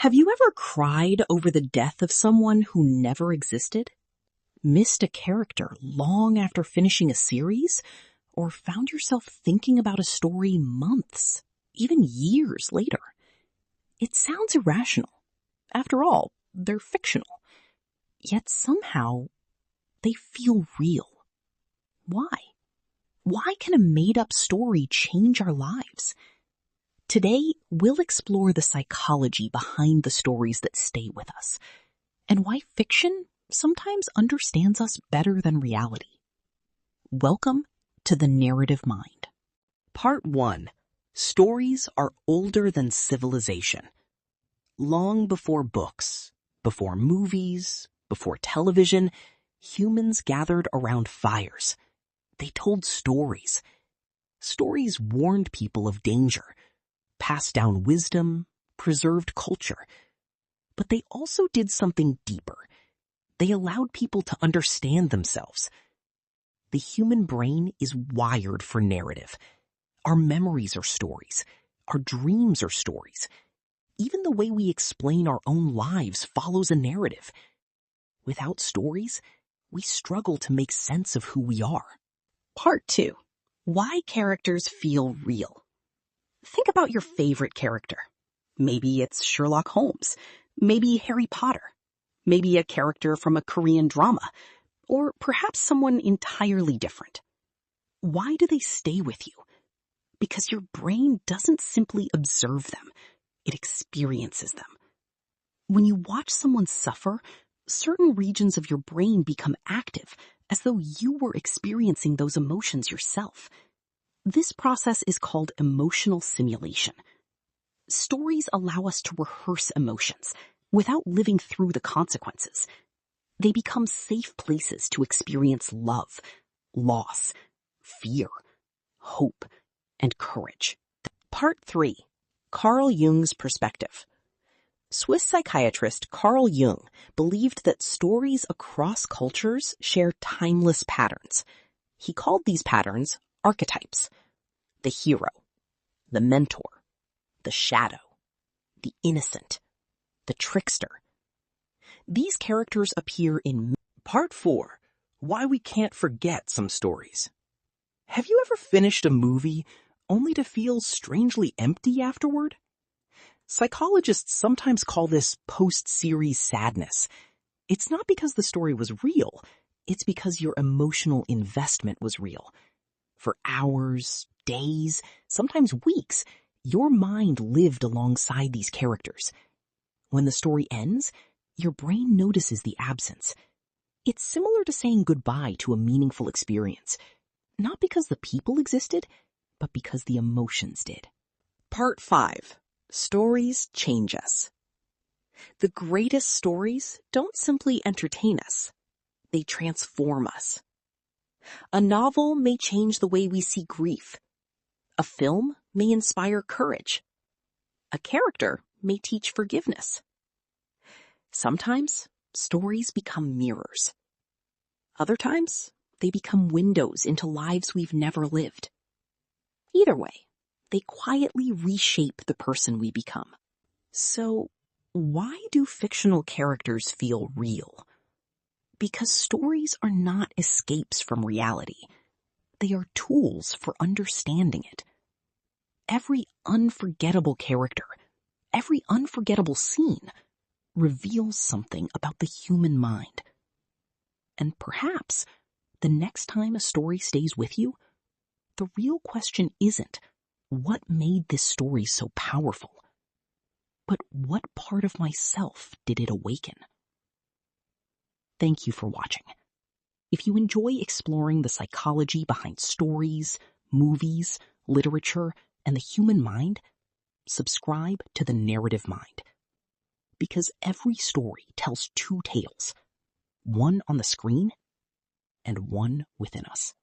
Have you ever cried over the death of someone who never existed? Missed a character long after finishing a series? Or found yourself thinking about a story months, even years later? It sounds irrational. After all, they're fictional. Yet somehow, they feel real. Why? Why can a made-up story change our lives? Today, we'll explore the psychology behind the stories that stay with us, and why fiction sometimes understands us better than reality. Welcome to the Narrative Mind. Part 1. Stories are older than civilization. Long before books, before movies, before television, humans gathered around fires. They told stories. Stories warned people of danger, passed down wisdom, preserved culture. But they also did something deeper. They allowed people to understand themselves. The human brain is wired for narrative. Our memories are stories. Our dreams are stories. Even the way we explain our own lives follows a narrative. Without stories, we struggle to make sense of who we are. Part 2. Why characters feel real. Think about your favorite character. Maybe it's Sherlock Holmes. Maybe Harry Potter. Maybe a character from a Korean drama. Or perhaps someone entirely different. Why do they stay with you? Because your brain doesn't simply observe them. It experiences them. When you watch someone suffer, certain regions of your brain become active, as though you were experiencing those emotions yourself. This process is called emotional simulation. Stories allow us to rehearse emotions without living through the consequences. They become safe places to experience love, loss, fear, hope, and courage. Part 3. Carl Jung's perspective. Swiss psychiatrist Carl Jung believed that stories across cultures share timeless patterns. He called these patterns archetypes. The hero, the mentor, the shadow, the innocent, the trickster. These characters appear in Part 4. Why we can't forget some stories. Have you ever finished a movie only to feel strangely empty afterward? Psychologists sometimes call this post-series sadness. It's not because the story was real. It's because your emotional investment was real. For hours, days, sometimes weeks, your mind lived alongside these characters. When the story ends, your brain notices the absence. It's similar to saying goodbye to a meaningful experience, not because the people existed, but because the emotions did. Part 5. Stories change us. The greatest stories don't simply entertain us. They transform us. A novel may change the way we see grief. A film may inspire courage. A character may teach forgiveness. Sometimes, stories become mirrors. Other times, they become windows into lives we've never lived. Either way, they quietly reshape the person we become. So, why do fictional characters feel real? Because stories are not escapes from reality. They are tools for understanding it. Every unforgettable character, every unforgettable scene, reveals something about the human mind. And perhaps, the next time a story stays with you, the real question isn't, what made this story so powerful? But what part of myself did it awaken? Thank you for watching. If you enjoy exploring the psychology behind stories, movies, literature, and the human mind, subscribe to the Narrative Mind. Because every story tells two tales, one on the screen and one within us.